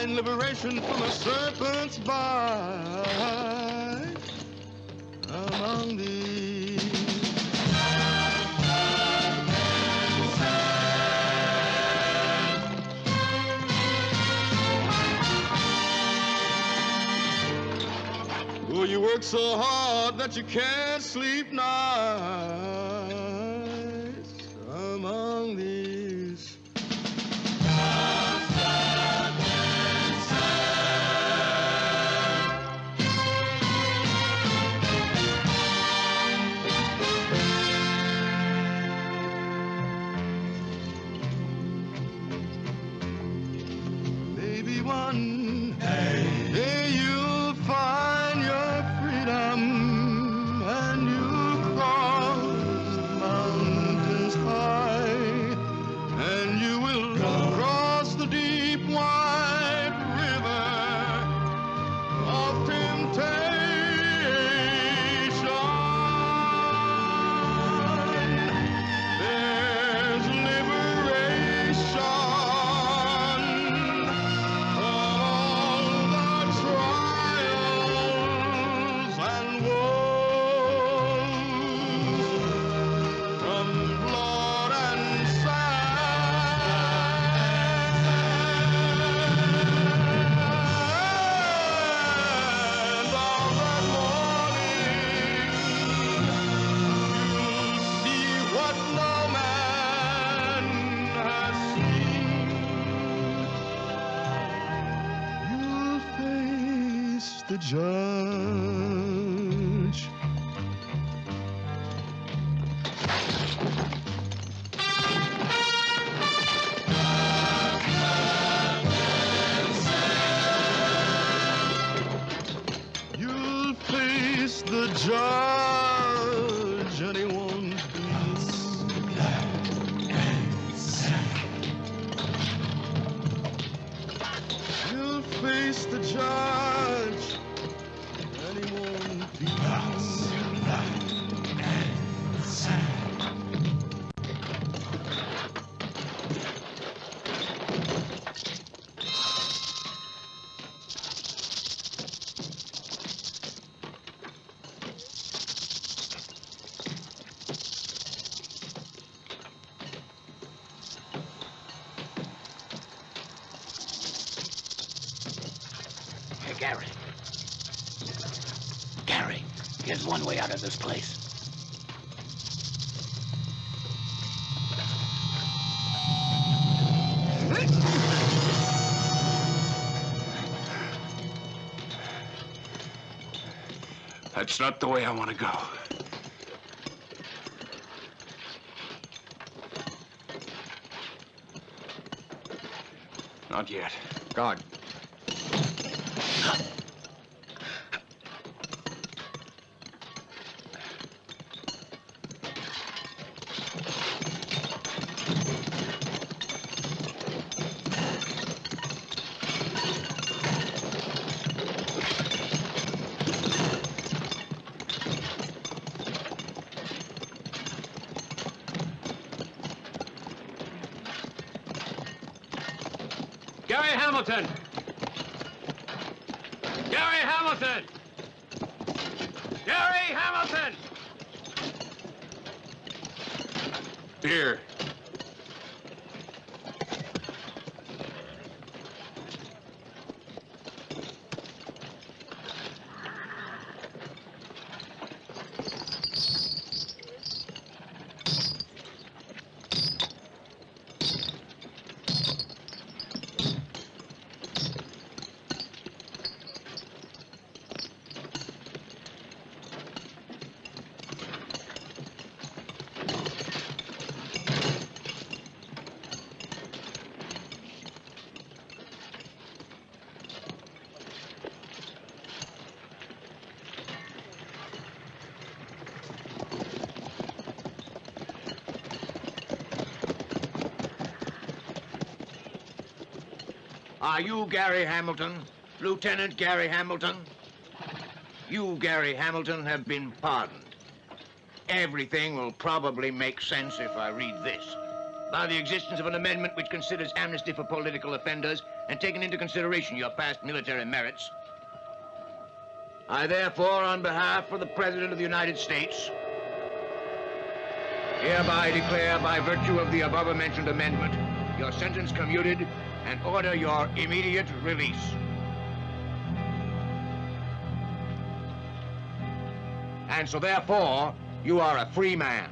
find liberation from a serpent's bite among these. Oh, you work so hard that you can't sleep nights among these. Maybe one day you'll find your freedom and you'll cross the mountains high, and you will cross the deep wide river of temptation. There's liberation all the trials and woes from blood and sand. On that morning, you'll see what no man has seen. You'll face the judge. You'll face the judge, and he won't be. You'll face the judge, and he won't be. Hey, Gary. Gary, here's one way out of this place. That's not the way I want to go. Not yet. Guard. Gary Hamilton! Gary Hamilton! Gary Hamilton! Here. Are you Gary Hamilton? Lieutenant Gary Hamilton? You, Gary Hamilton, have been pardoned. Everything will probably make sense if I read this. by the existence of an amendment which considers amnesty for political offenders and taking into consideration your past military merits, I therefore, on behalf of the President of the United States, hereby declare by virtue of the above-mentioned amendment your sentence commuted and order your immediate release. And so therefore, you are a free man.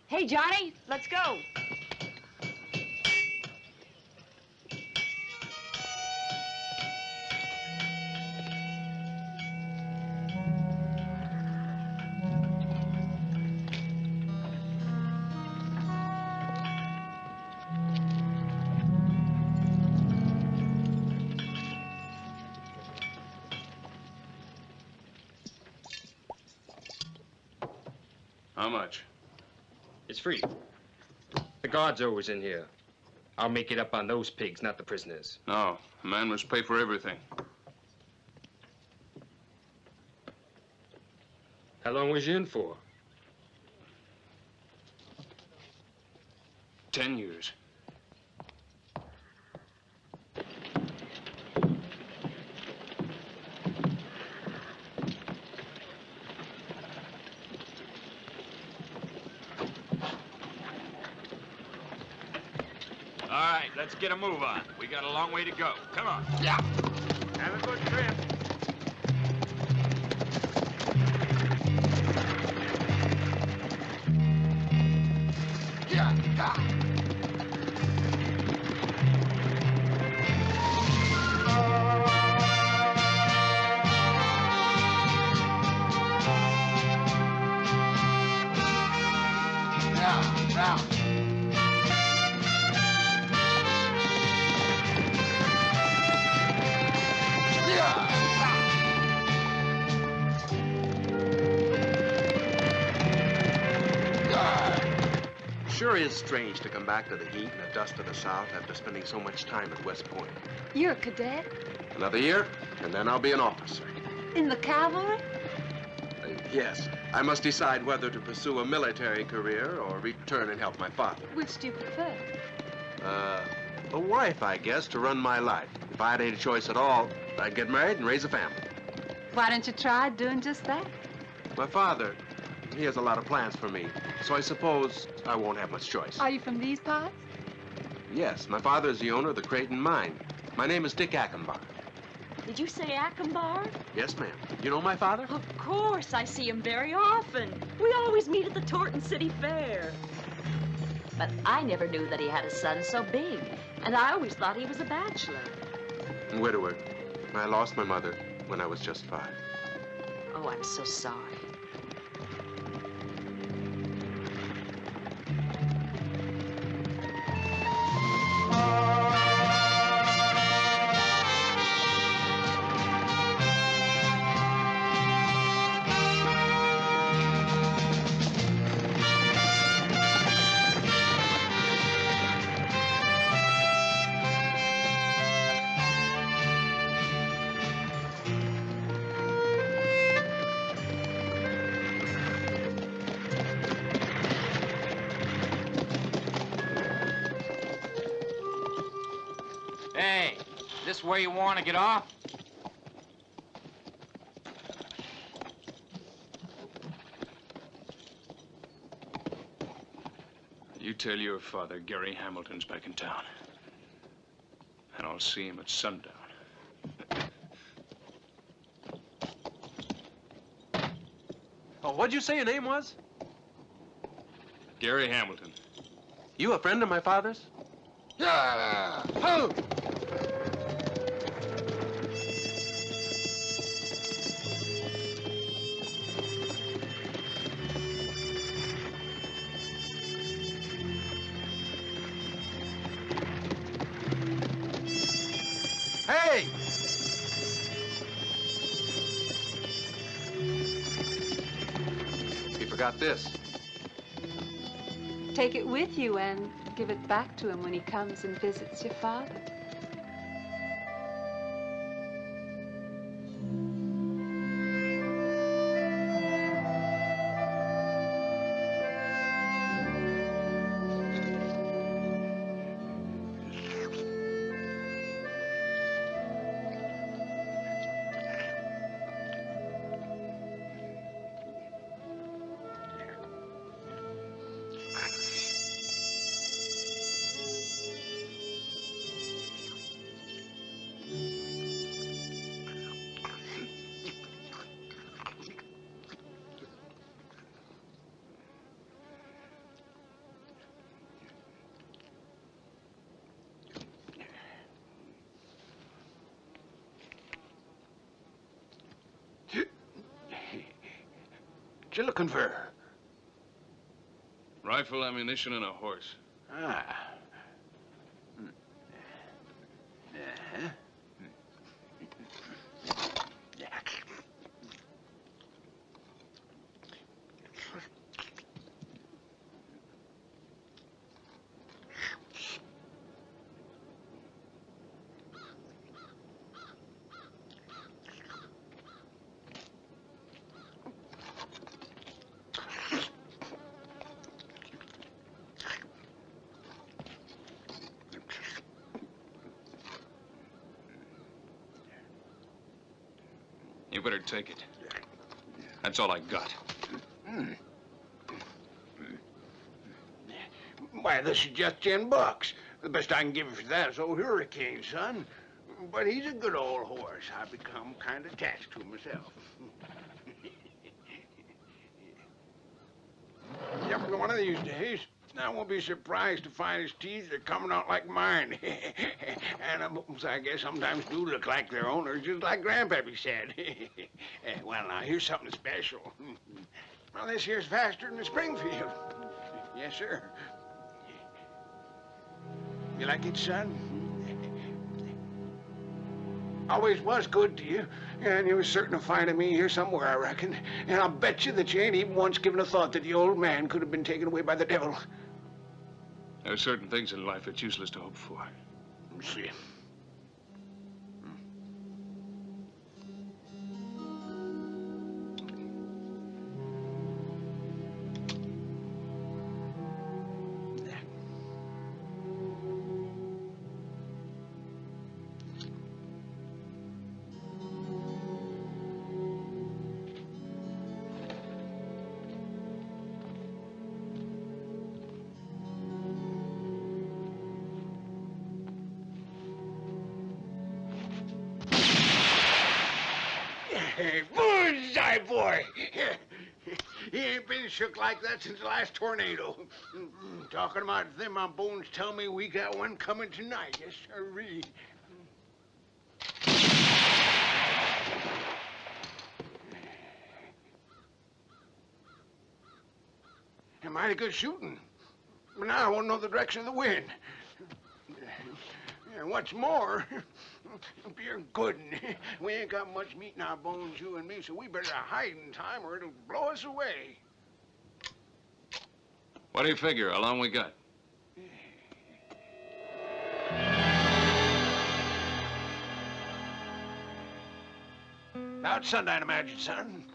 Hey, Johnny, let's go. How much? It's free. The guard's always in here. I'll make it up on those pigs, not the prisoners. No, a man must pay for everything. How long was you in for? 10 years. All right, let's get a move on. We got a long way to go. Come on. Yeah. Have a good trip. Yeah. Yeah. Sure is strange to come back to the heat and the dust of the South after spending so much time at West Point. You're a cadet? Another year, and then I'll be an officer. In the cavalry? Yes, I must decide whether to pursue a military career or return and help my father. Which do you prefer? A wife, I guess, to run my life. If I had any choice at all, I'd get married and raise a family. Why don't you try doing just that? My father, he has a lot of plans for me, so I suppose I won't have much choice. Are you from these parts? Yes, my father is the owner of the Creighton mine. My name is Dick Acombar. Did you say Acombar? Yes, ma'am. You know my father? Of course, I see him very often. We always meet at the Torton City Fair. But I never knew that he had a son so big, and I always thought he was a bachelor. Widower. I lost my mother when I was just 5. Oh, I'm so sorry. Hey, this where you want to get off? You tell your father Gary Hamilton's back in town. And I'll see him at sundown. Oh, what'd you say your name was? Gary Hamilton. You a friend of my father's? Yeah! Oh! Hey! He forgot this. Take it with you and give it back to him when he comes and visits your father. What you looking for? Rifle, ammunition, and a horse. Ah. Uh-huh. You better take it. That's all I got. Why, this is just $10. The best I can give you for that is old Hurricane, son. But he's a good old horse. I've become kind of attached to him myself. Yep, one of these days, I won't be surprised to find his teeth are coming out like mine. Animals, I guess, sometimes do look like their owners, just like Grandpappy said. Well, now, here's something special. Well, this here's faster than the Springfield. Yes, sir. You like it, son? Always was good to you, and you was certain of finding me here somewhere, I reckon. And I'll bet you that you ain't even once given a thought that the old man could have been taken away by the devil. There are certain things in life it's useless to hope for. Let's see. Hey, bullseye, boy! He ain't been shook like that since the last tornado. Talking about them, my bones tell me we got one coming tonight. Yes, sirree. Mighty good shooting. But now I want to know the direction of the wind. And what's more, you're good. We ain't got much meat in our bones, you and me, so we better hide in time or it'll blow us away. What do you figure? How long we got? About sundown, imagine, son.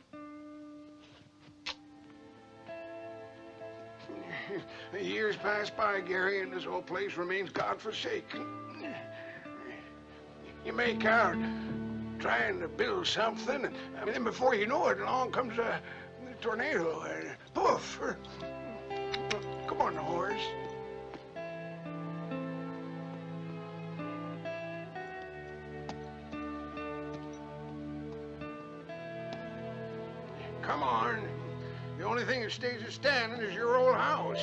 The years pass by, Gary, and this old place remains godforsaken. You make out trying to build something, and then before you know it, along comes a tornado, and poof! Come on, horse. Come on. The only thing that stays standing is your old house.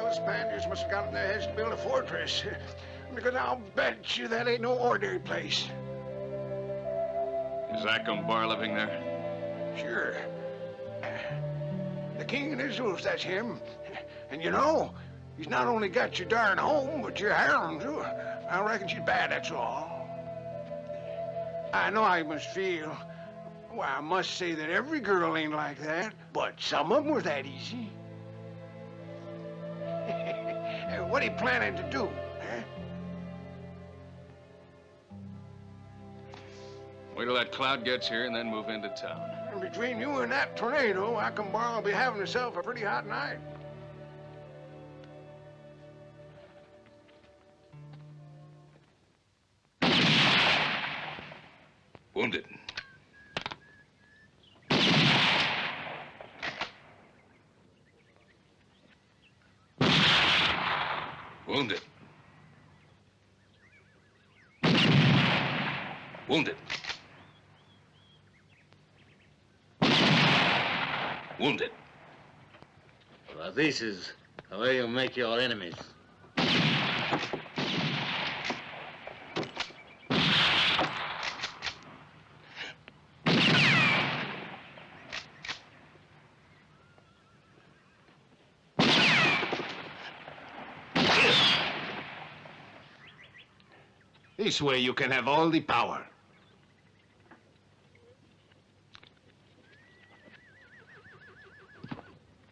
Those Spaniards must have got in their heads to build a fortress. Because I'll bet you that ain't no ordinary place. Is Acombar living there? Sure. The King and his wolves, that's him. And you know, he's not only got your darn home, but your harem, too. I reckon she's bad, that's all. I know how you must feel. Well, I must say that every girl ain't like that, but some of them were that easy. What are you planning to do, huh? Wait till that cloud gets here and then move into town. And between you and that tornado, Acombar will be having himself a pretty hot night. Wounded. Wounded. Wounded. Wounded. Well, this is the way you make your enemies. This way you can have all the power.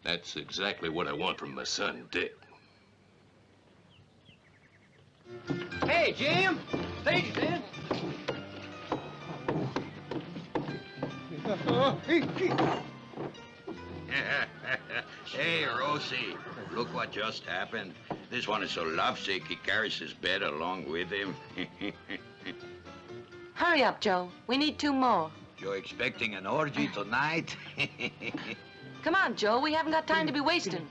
That's exactly what I want from my son, Dick. Hey, Jim! Stage is in. Hey, Rosie, look what just happened. This one is so lovesick, he carries his bed along with him. Hurry up, Joe. We need 2 more. You're expecting an orgy tonight? Come on, Joe. We haven't got time to be wasting.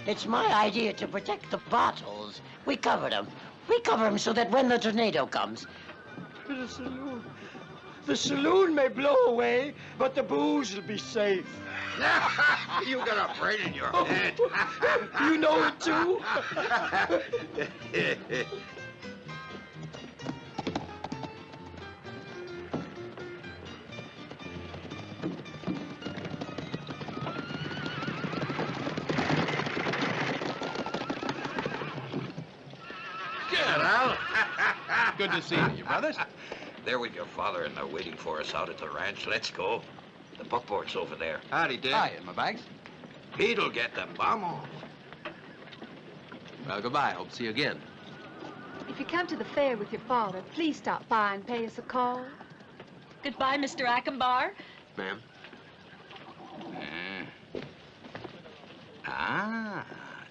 It's my idea to protect the bottles. We cover them. We cover them so that when the tornado comes... The saloon may blow away, but the booze will be safe. You got a brain in your head. You know it, too? Good to see you, brothers. There with your father, and they're waiting for us out at the ranch. Let's go. The buckboard's over there. Howdy, Dick. Hi, and my bags? Pete'll get them. Vamos. Well, goodbye. Hope to see you again. If you come to the fair with your father, please stop by and pay us a call. Goodbye, Mr. Acombar. Ma'am.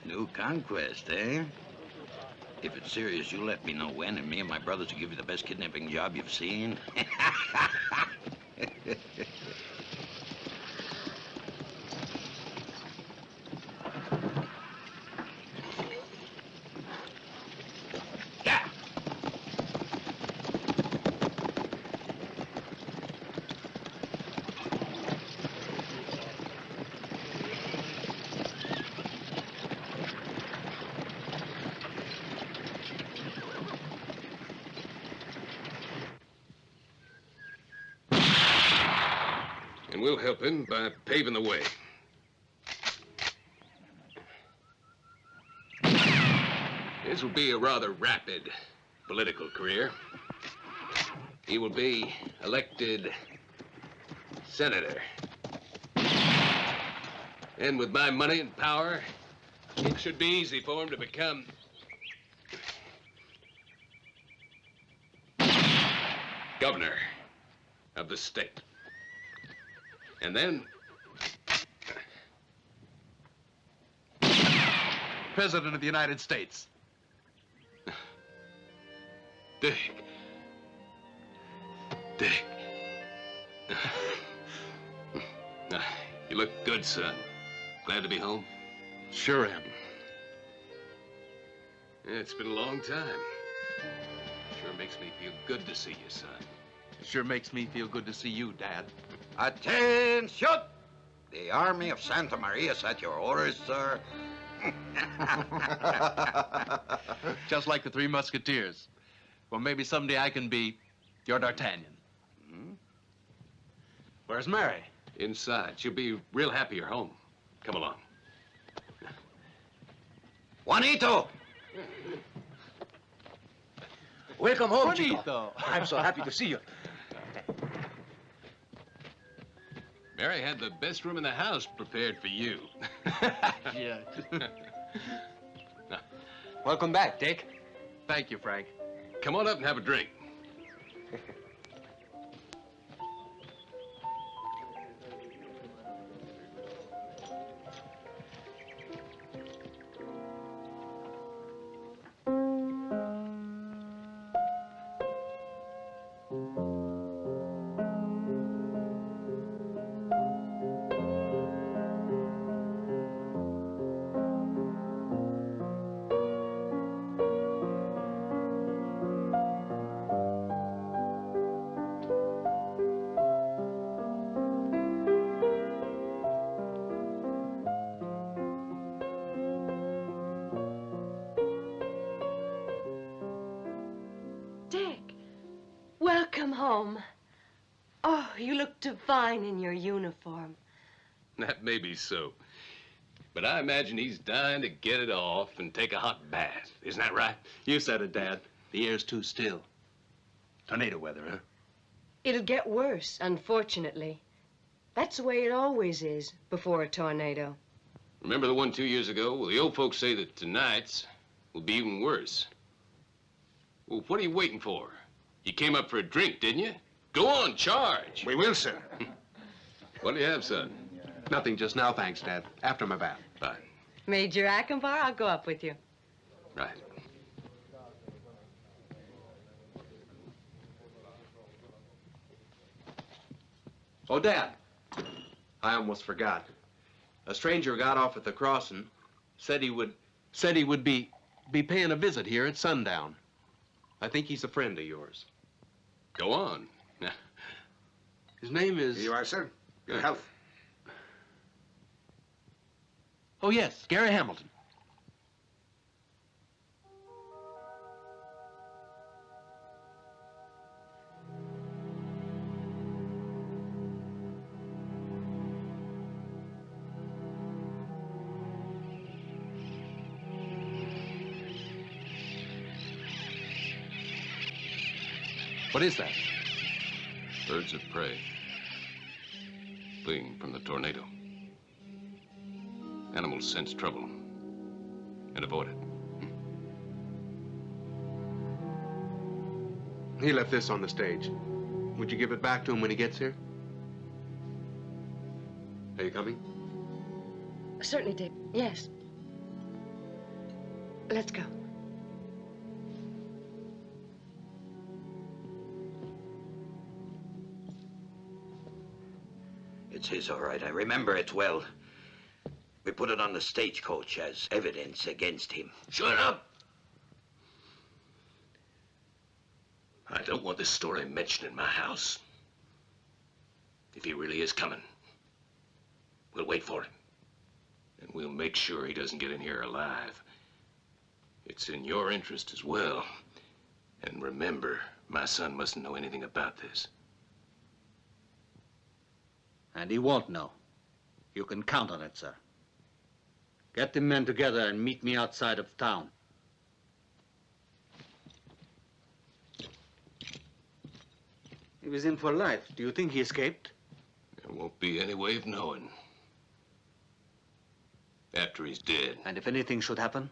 New conquest, eh? If it's serious, you let me know when, and me and my brothers will give you the best kidnapping job you've seen. And we'll help him by paving the way. His will be a rather rapid political career. He will be elected senator. And with my money and power, it should be easy for him to become governor of the state. And then President of the United States. Dick. Dick. You look good, son. Glad to be home? Sure am. Yeah, it's been a long time. Sure makes me feel good to see you, son. It sure makes me feel good to see you, Dad. Attention! The Army of Santa Maria is at your orders, sir. Just like the Three Musketeers. Well, maybe someday I can be your D'Artagnan. Hmm? Where's Mary? Inside. She'll be real happy you're home. Come along. Juanito! Welcome home, Juanito. Chico. I'm so happy to see you. Mary had the best room in the house prepared for you. Yeah. Welcome back, Dick. Thank you, Frank. Come on up and have a drink. Welcome home. Oh, you look divine in your uniform. That may be so. But I imagine he's dying to get it off and take a hot bath. Isn't that right? You said it, Dad. The air's too still. Tornado weather, huh? It'll get worse, unfortunately. That's the way it always is before a tornado. Remember the one 2 years ago? Well, the old folks say that tonight's will be even worse. Well, what are you waiting for? You came up for a drink, didn't you? Go on, charge. We will, sir. What do you have, son? Nothing just now, thanks, Dad. After my bath. Fine. Major Acombar, I'll go up with you. Right. Oh, Dad. I almost forgot. A stranger got off at the crossing, said he would be paying a visit here at sundown. I think he's a friend of yours. Go on. His name is... Here you are, sir. Your health. Oh, yes, Gary Hamilton. What is that? Birds of prey. Fleeing from the tornado. Animals sense trouble and avoid it. He left this on the stage. Would you give it back to him when he gets here? Are you coming? Certainly, Dick. Yes. Let's go. It's his, all right. I remember it well. We put it on the stagecoach as evidence against him. Shut up! I don't want this story mentioned in my house. If he really is coming, we'll wait for him. And we'll make sure he doesn't get in here alive. It's in your interest as well. And remember, my son mustn't know anything about this. And he won't know. You can count on it, sir. Get the men together and meet me outside of town. He was in for life. Do you think he escaped? There won't be any way of knowing. After he's dead. And if anything should happen?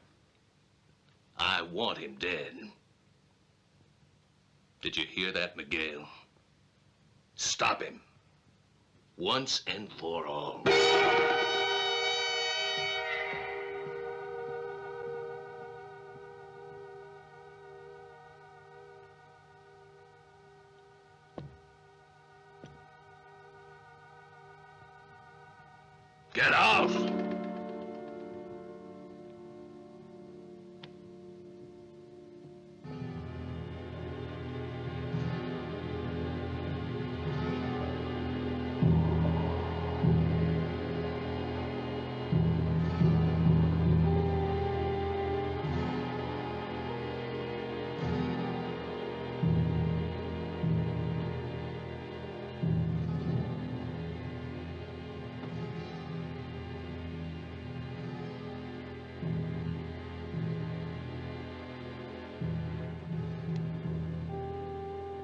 I want him dead. Did you hear that, Miguel? Stop him. Once and for all. Get out!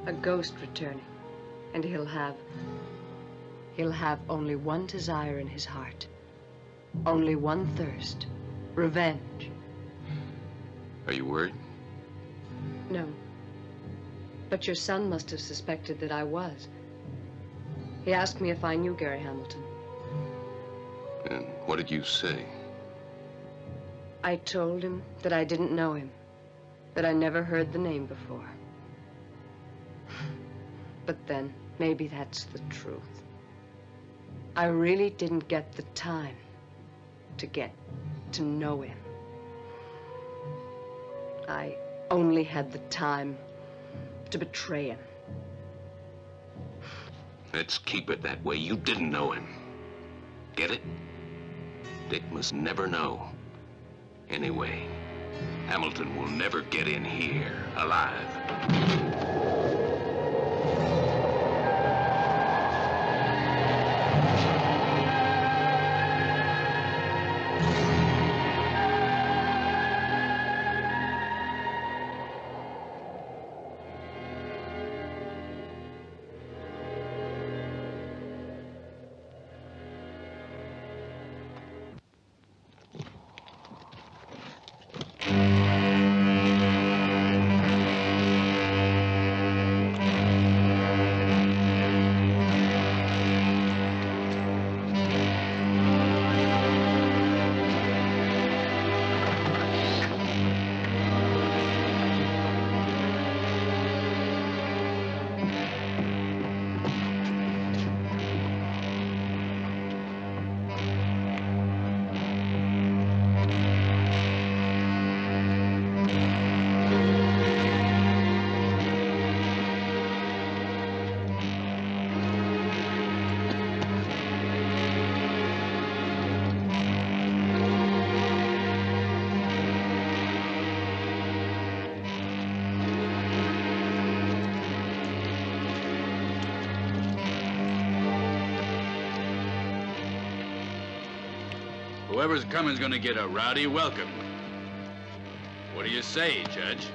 A ghost returning, and he'll have only one desire in his heart. Only one thirst. Revenge. Are you worried? No. But your son must have suspected that I was. He asked me if I knew Gary Hamilton. And what did you say? I told him that I didn't know him, that I never heard the name before. But then, maybe that's the truth. I really didn't get the time to get to know him. I only had the time to betray him. Let's keep it that way. You didn't know him. Get it? Dick must never know. Anyway, Hamilton will never get in here alive. Whoever's coming's gonna get a rowdy welcome. What do you say, Judge?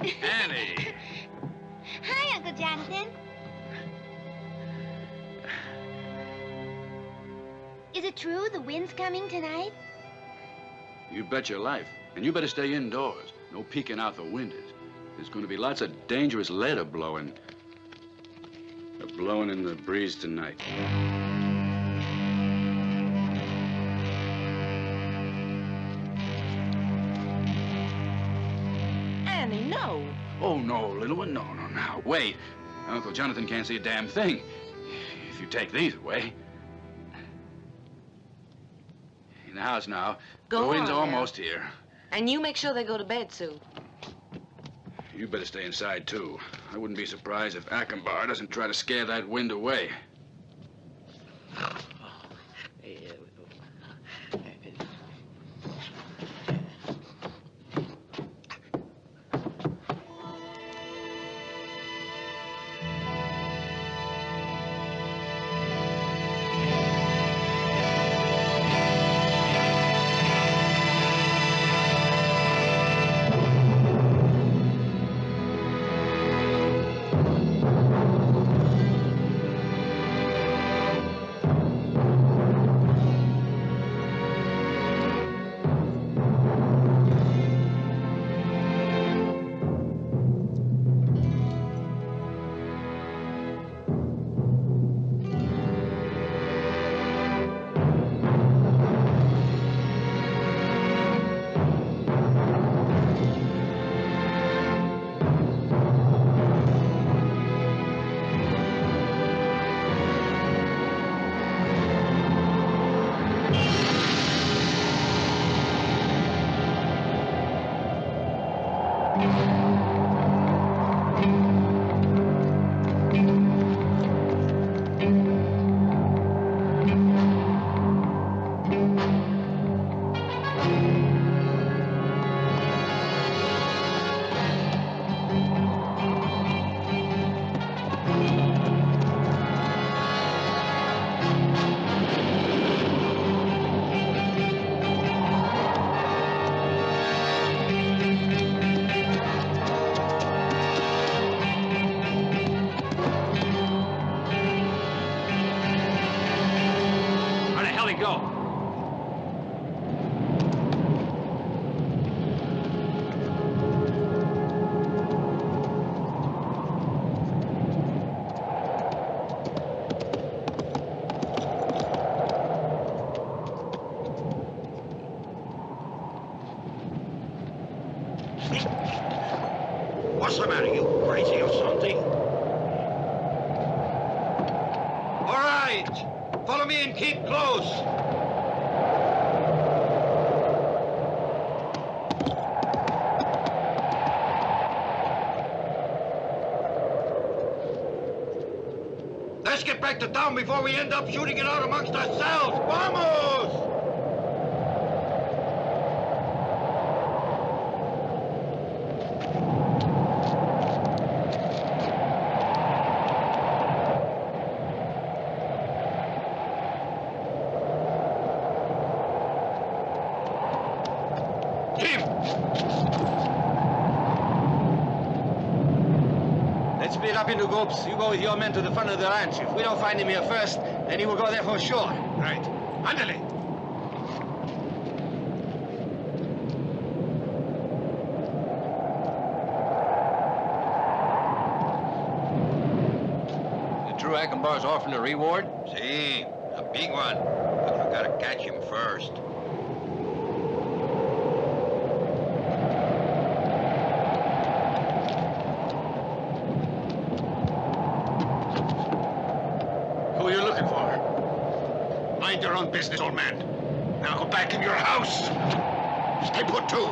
Annie! Hi, Uncle Jonathan. Is it true the wind's coming tonight? You bet your life. And you better stay indoors. No peeking out the windows. There's going to be lots of dangerous lead a-blowing. A-blowing in the breeze tonight. Annie, no. Oh, no, little one. No, no, now. Wait. Uncle Jonathan can't see a damn thing. If you take these away. In the house now. Go the wind's on, almost here. And you make sure they go to bed soon. You better stay inside, too. I wouldn't be surprised if Acombar doesn't try to scare that wind away. go. What's the matter, you crazy or something? All right, follow me and keep close. Let's get back to town before we end up shooting it out amongst ourselves. Vamos! Let's split up into groups. You go with your men to the front of the ranch. If we don't find him here first, then he will go there for sure. Right. Ándale. You drew Acombar's orphan a reward? See, a big one. But we gotta catch him first. Who are you looking for? Mind your own business, old man. Now go back in your house. Stay put, too.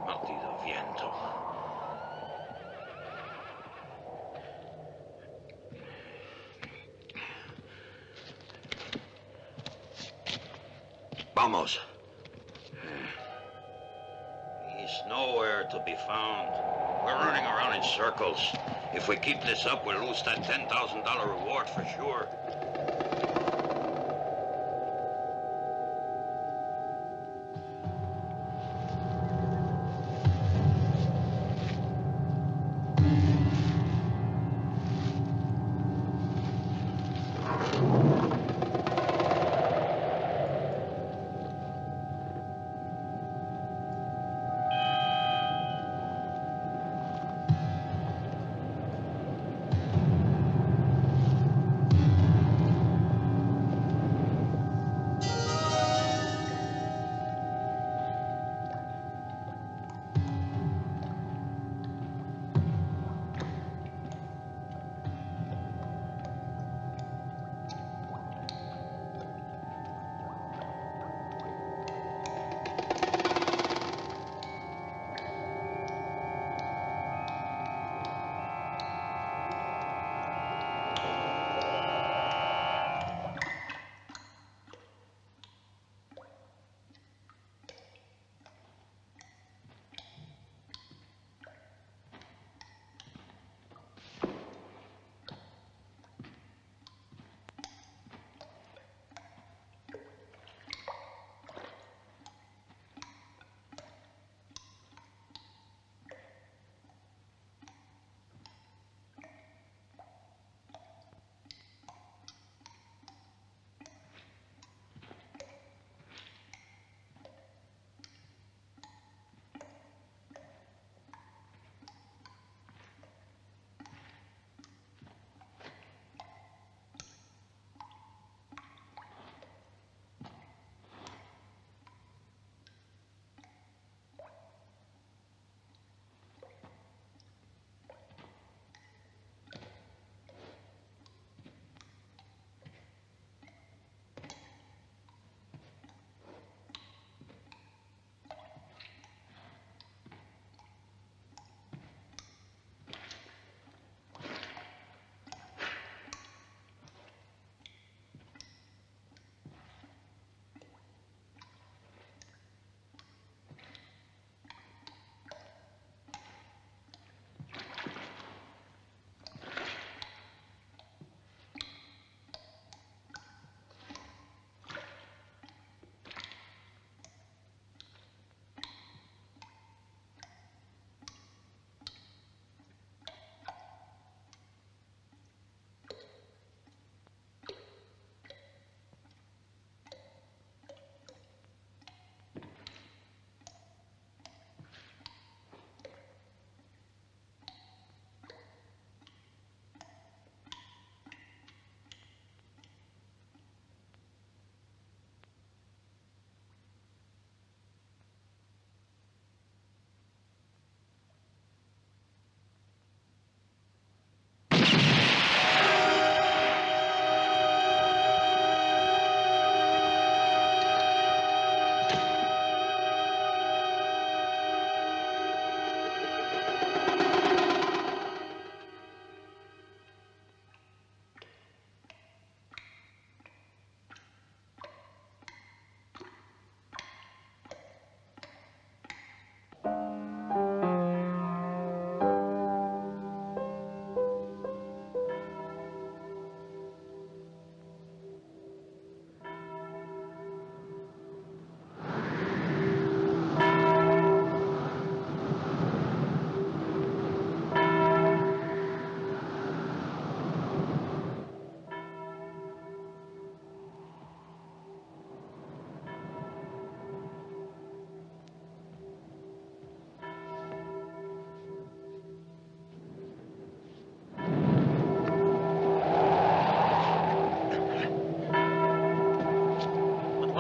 Maldito viento. Vamos. He's nowhere to be found. We're running around in circles. If we keep this up, we'll lose that $10,000 reward for sure.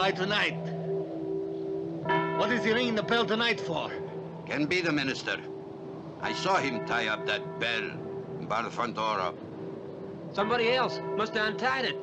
Why tonight? What is he ringing the bell tonight for? Can be the minister. I saw him tie up that bell by the front door. Somebody else must have untied it.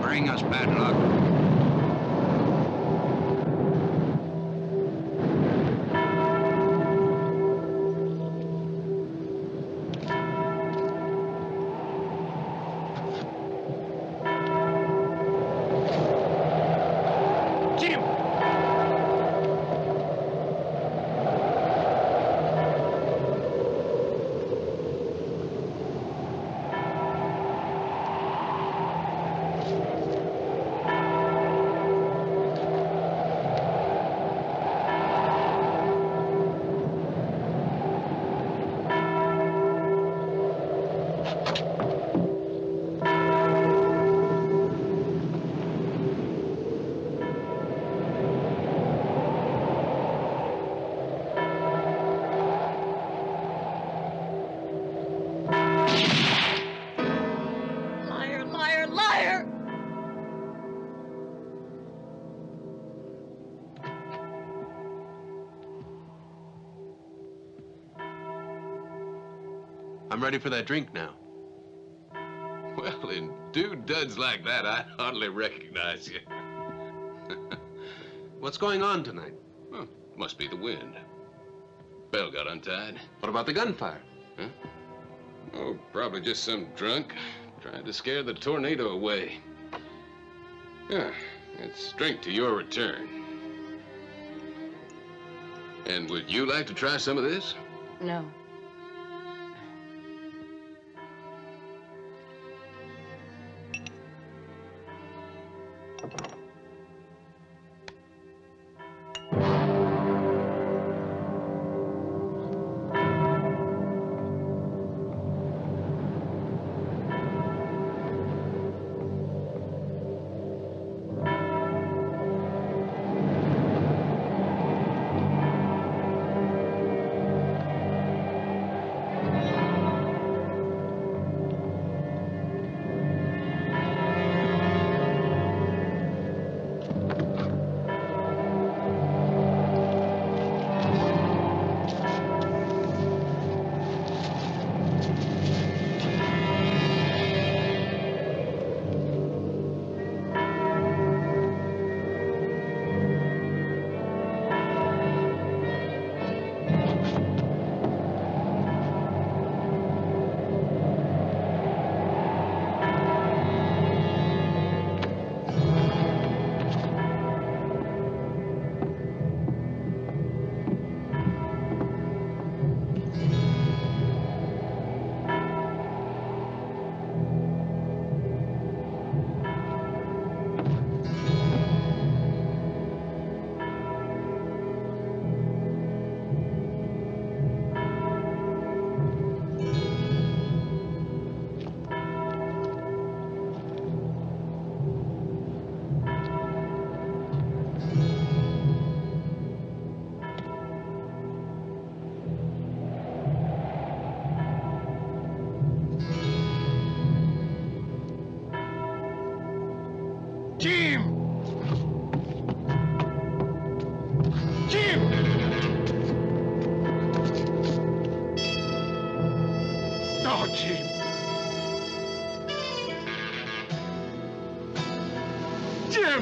Bring us bad luck. I'm ready for that drink now. Well, in dudes like that, I hardly recognize you. What's going on tonight? Huh, must be the wind. Bell got untied. What about the gunfire? Huh? Oh, probably just some drunk trying to scare the tornado away. Yeah, let's drink to your return. And would you like to try some of this? No. Jim! Jim! Oh, Jim. Jim!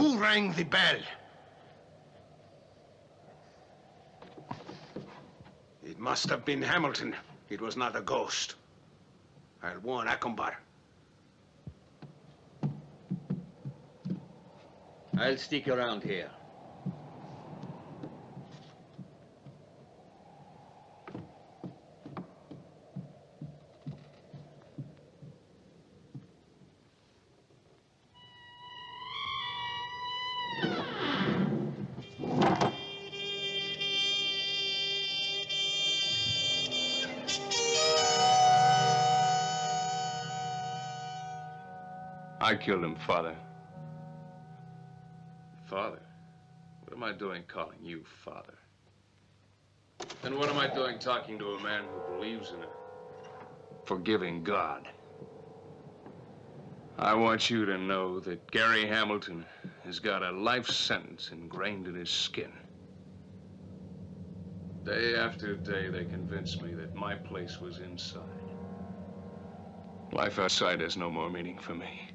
Who rang the bell? It must have been Hamilton. It was not a ghost. I'll warn Acombar. I'll stick around here. I killed him, Father. Father? What am I doing calling you Father? And what am I doing talking to a man who believes in a forgiving God? I want you to know that Gary Hamilton has got a life sentence ingrained in his skin. Day after day, they convince me that my place was inside. Life outside has no more meaning for me.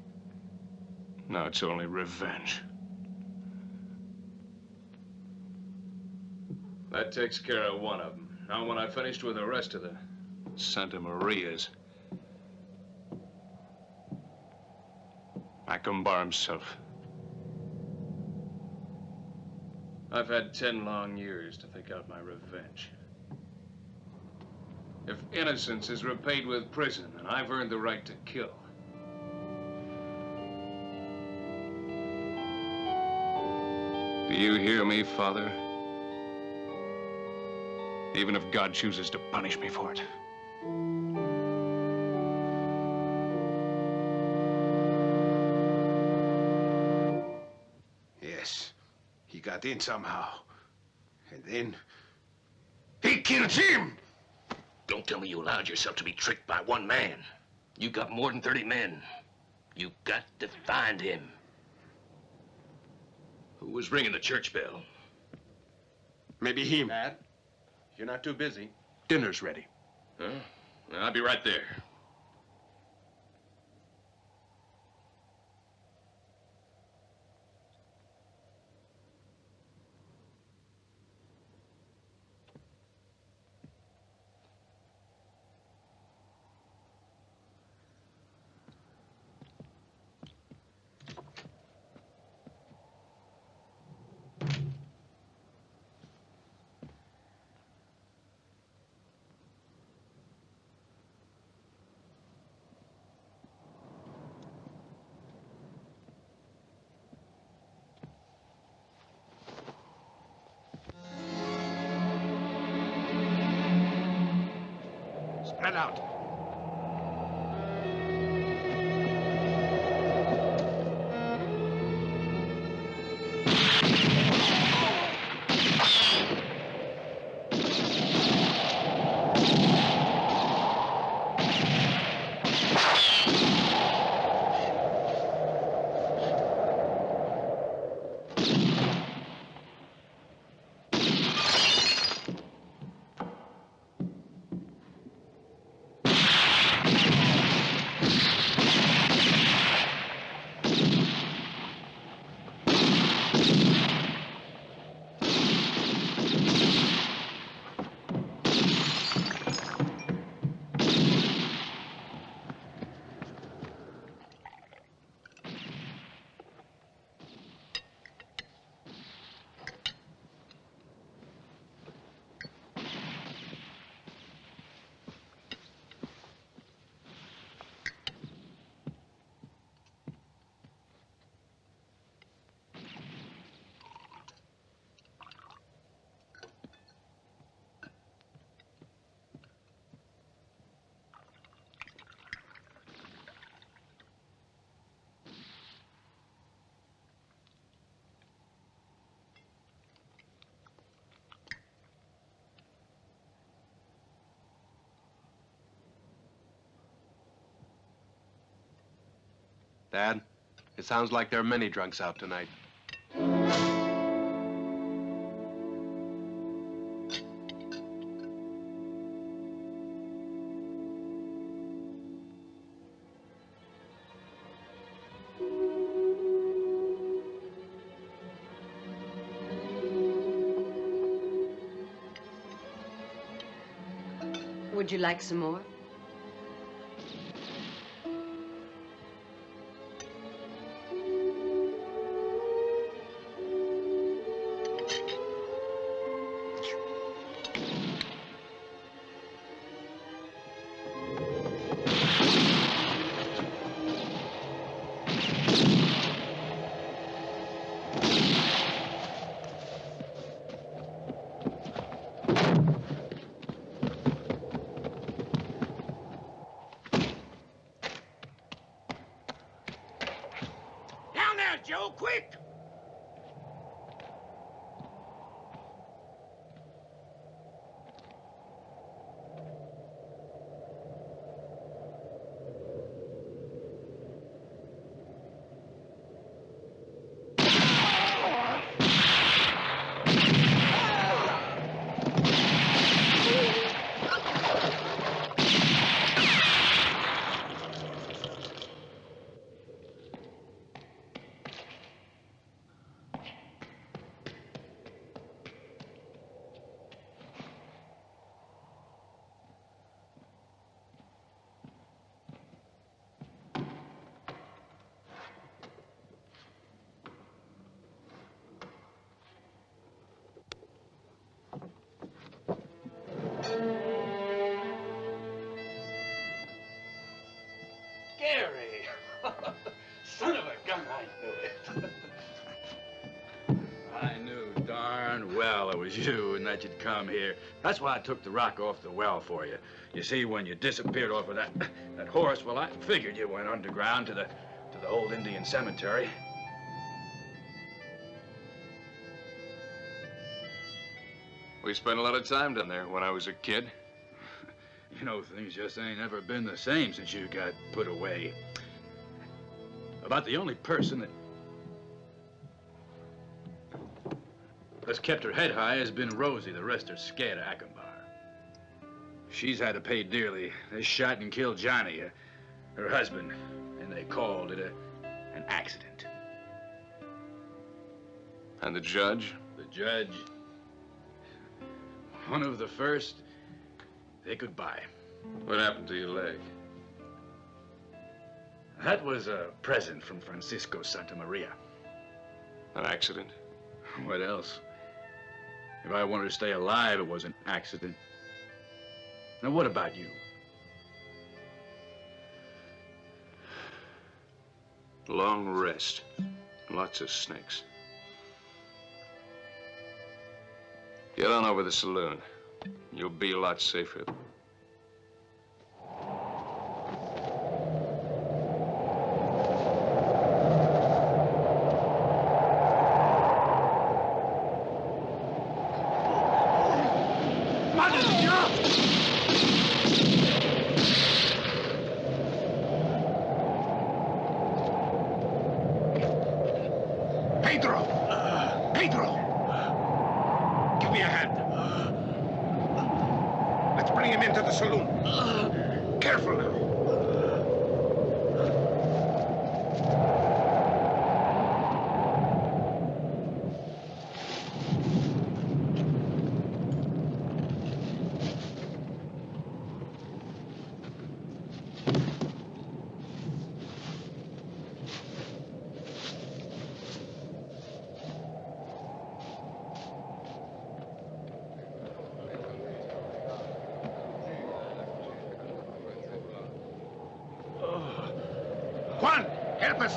Now it's only revenge. That takes care of one of them. Now, when I finished with the rest of the Santa Marias, Acombar himself. I've had 10 long years to think out my revenge. If innocence is repaid with prison, then I've earned the right to kill. Do you hear me, Father? Even if God chooses to punish me for it. Yes, he got in somehow. And then he killed him! Don't tell me you allowed yourself to be tricked by one man. You got more than 30 men. You got to find him. Who was ringing the church bell? Maybe him. Dad, you're not too busy. Dinner's ready. Huh? I'll be right there. Spread out. Dad, it sounds like there are many drunks out tonight. Would you like some more? Joe, quick! Son of a gun, I knew it. I knew darn well it was you and that you'd come here. That's why I took the rock off the well for you. You see, when you disappeared off of that horse, well, I figured you went underground to the old Indian cemetery. We spent a lot of time down there when I was a kid. You know, things just ain't ever been the same since you got put away. About the only person that's kept her head high has been Rosie. The rest are scared of Acombar. She's had to pay dearly. They shot and killed Johnny, her husband, and they called it an accident. And the judge? The judge, one of the first, say goodbye. What happened to your leg? That was a present from Francisco Santa Maria. An accident? What else? If I wanted to stay alive, it was an accident. Now, what about you? Long rest. Lots of snakes. Get on over to the saloon. You'll be a lot safer. Help us!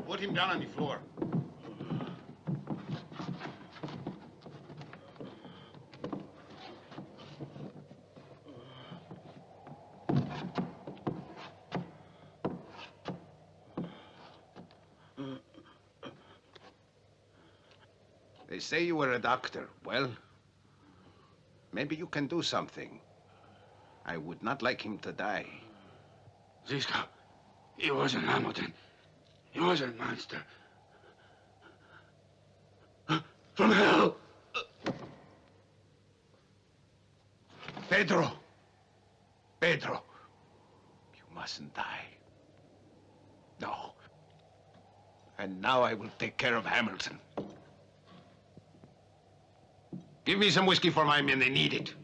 Put him down on the floor. They say you were a doctor. Well, maybe you can do something. I would not like him to die. Zisco, he wasn't Hamilton. He was a monster. From hell! Pedro! Pedro, mustn't die. No. And now I will take care of Hamilton. Give me some whiskey for my men. They need it.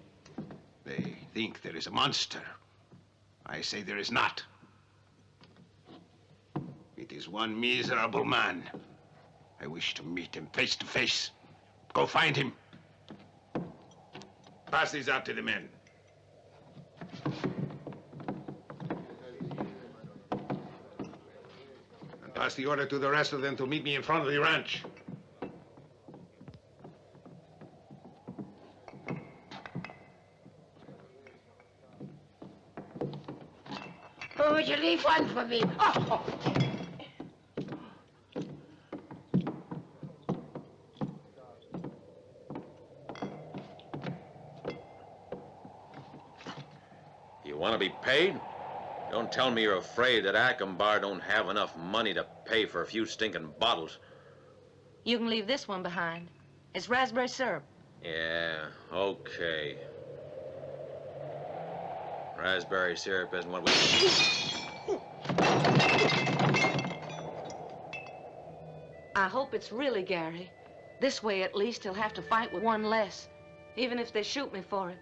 They think there is a monster. I say there is not. It is one miserable man. I wish to meet him face to face. Go find him. Pass these out to the men. And pass the order to the rest of them to meet me in front of the ranch. Oh, would you leave one for me? Oh. You want to be paid? Don't tell me you're afraid that Acombar don't have enough money to pay for a few stinking bottles. You can leave this one behind. It's raspberry syrup. Yeah, okay. Raspberry syrup isn't what we... I hope it's really Gary. This way, at least, he'll have to fight with one less, even if they shoot me for it.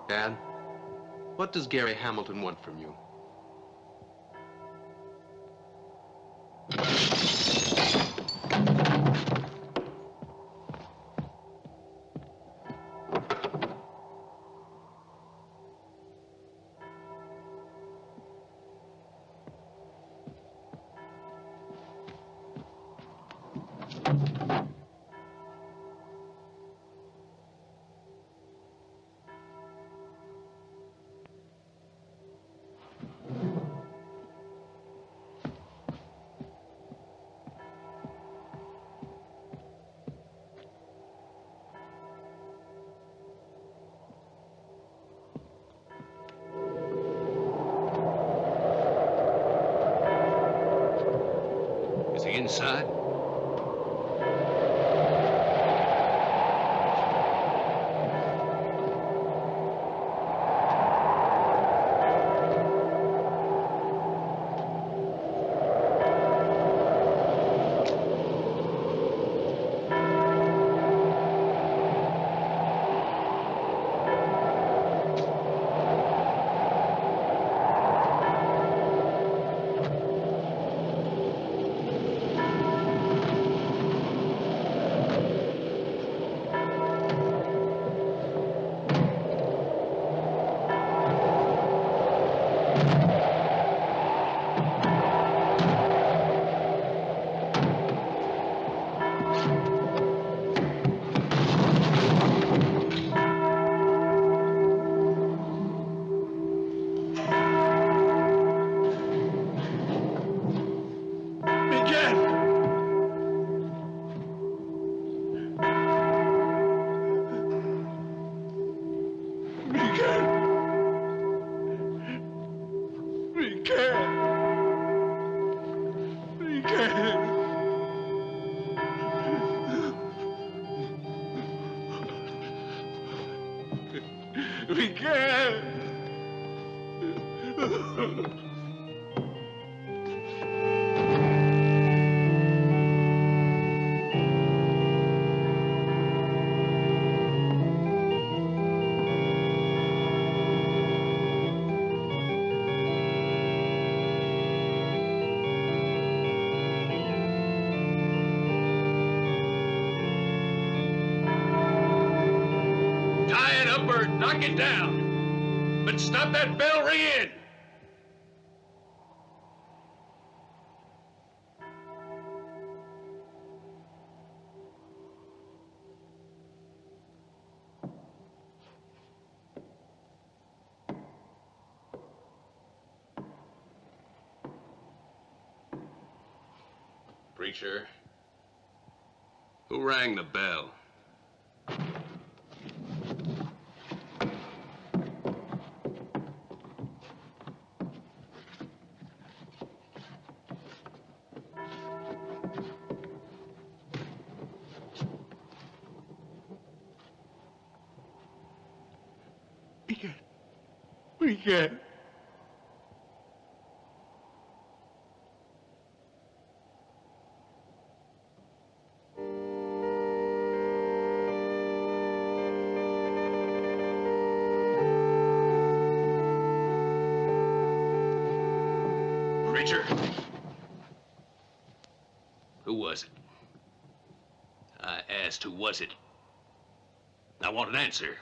Dad, what does Gary Hamilton want from you? Is he inside? can't. We can't. We can't. Tie it up or knock it down. But stop that bell ringing. Preacher, who rang the bell? We can't. Preacher, who was it? I asked who was it. I want an answer.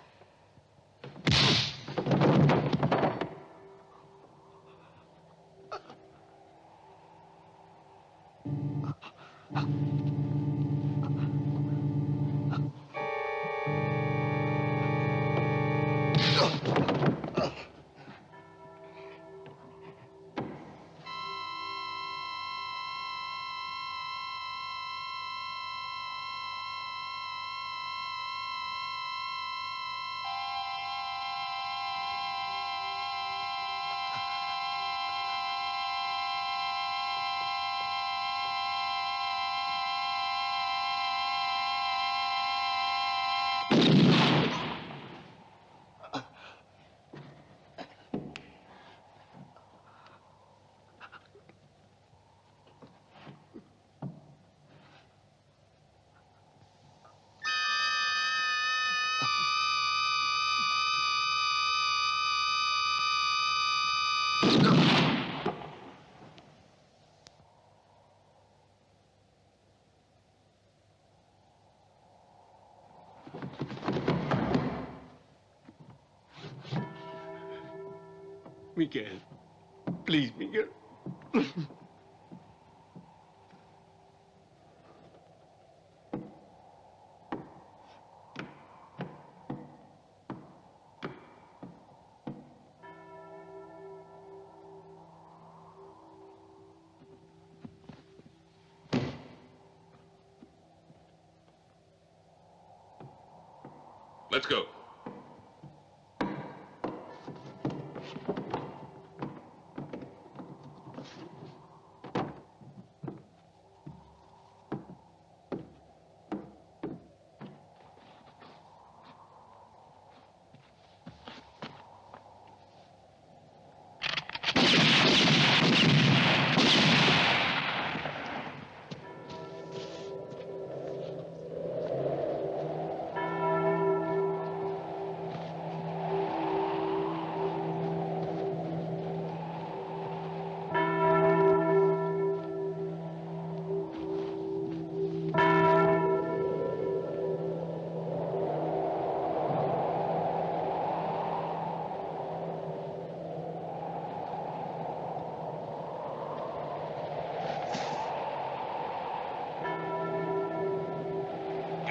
Miguel, please, Miguel. Let's go.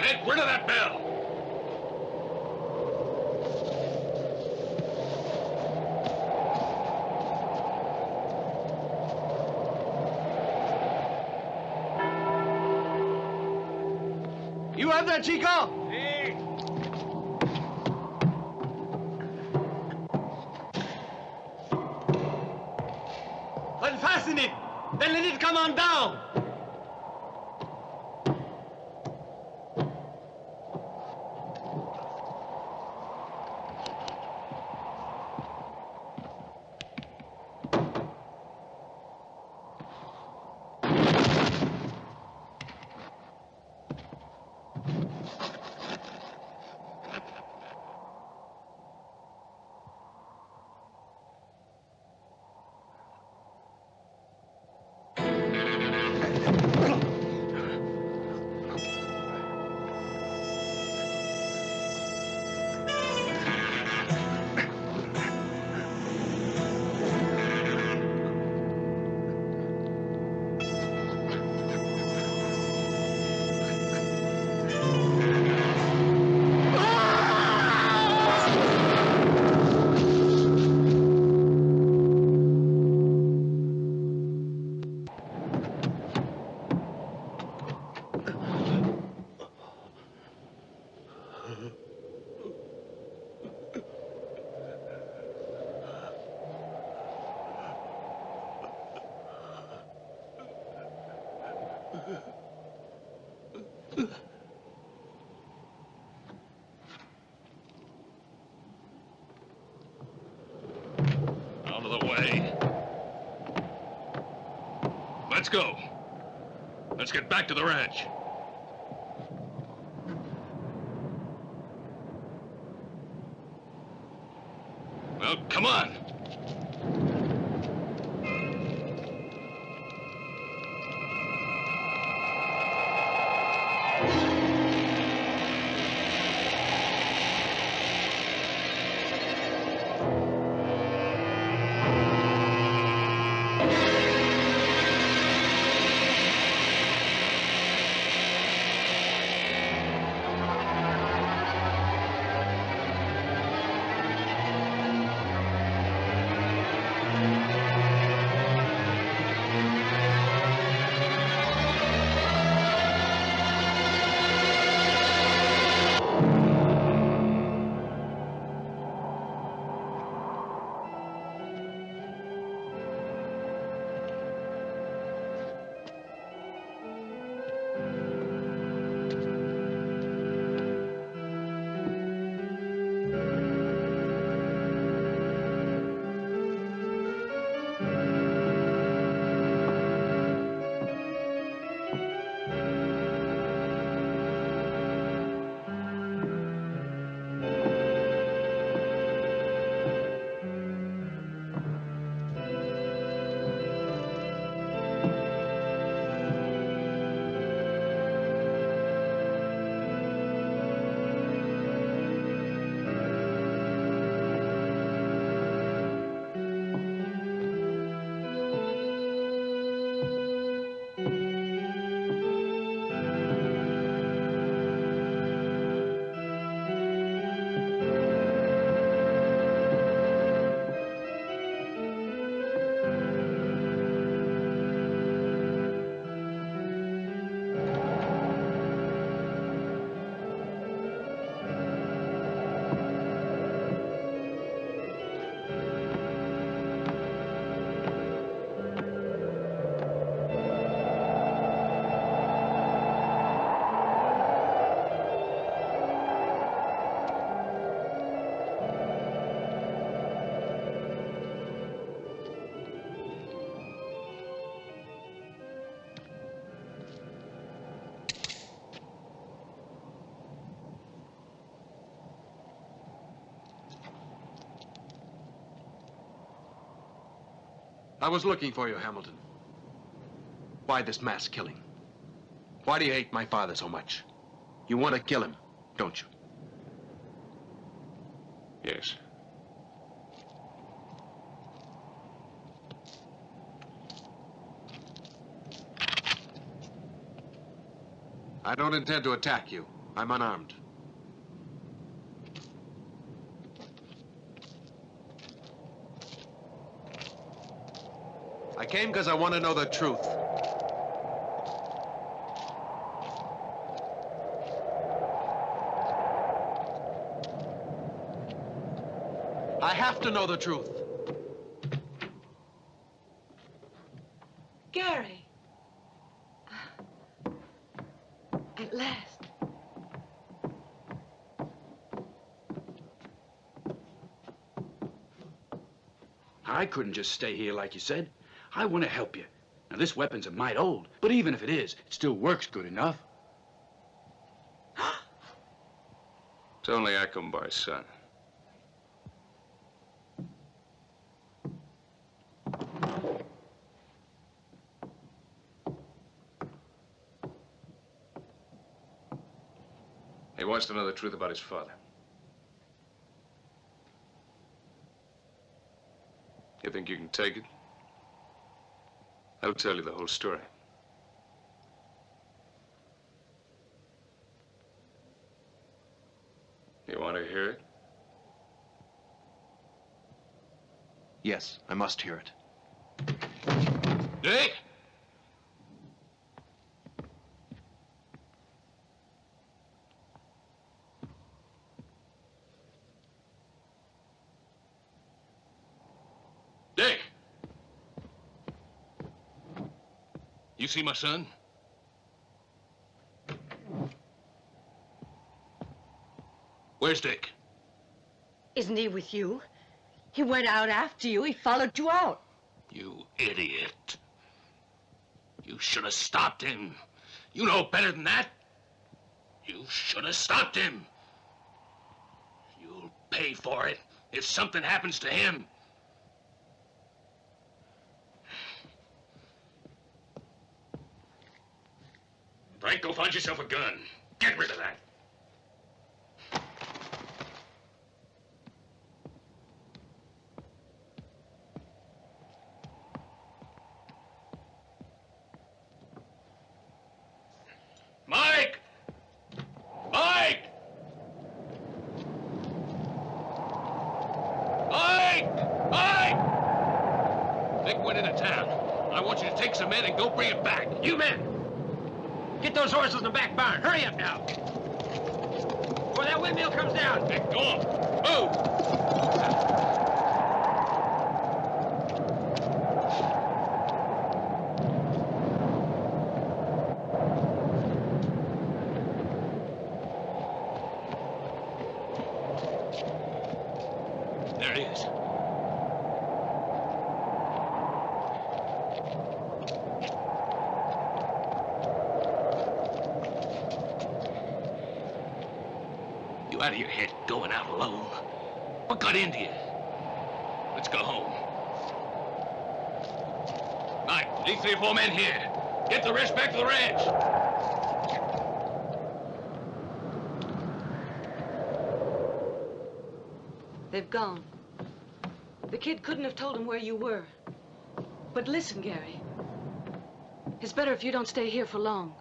Get rid of that bell! You have that, Chico? Unfasten it! Then let it come on down! Out of the way. Let's go. Let's get back to the ranch. Well, come on. I was looking for you, Hamilton. Why this mass killing? Why do you hate my father so much? You want to kill him, don't you? Yes. I don't intend to attack you. I'm unarmed. I came because I want to know the truth. I have to know the truth. Gary. At last. I couldn't just stay here like you said. I want to help you. Now, this weapon's a mite old, but even if it is, it still works good enough. It's only Acombar's son. He wants to know the truth about his father. You think you can take it? I'll tell you the whole story. You want to hear it? Yes, I must hear it. Dick! Dick! You see my son? Where's Dick? Isn't he with you? He went out after you. He followed you out. You idiot. You should have stopped him. You know better than that. You should have stopped him. You'll pay for it if something happens to him. Frank, go find yourself a gun. Get rid of that. Mike! Mike! Mike! Mike! Dick went into town. I want you to take some men and go bring him back. You men! Get those horses in the back barn. Hurry up now. Before that windmill comes down. Dick, go on. Move! There he is. You out of your head going out alone? What got into you? Let's go home. Mike, leave 3 or 4 men here. Get the rest back to the ranch. They've gone. The kid couldn't have told him where you were. But listen, Gary. It's better if you don't stay here for long.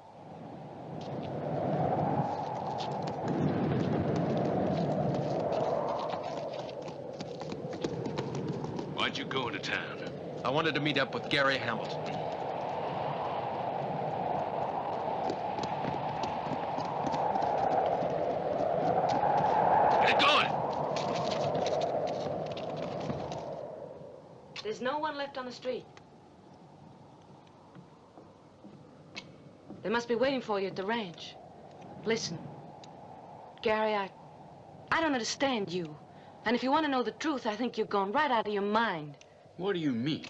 Why'd you go into town? I wanted to meet up with Gary Hamilton. Get going! There's no one left on the street. They must be waiting for you at the ranch. Listen, Gary, I don't understand you. And if you want to know the truth, I think you're going right out of your mind. What do you mean?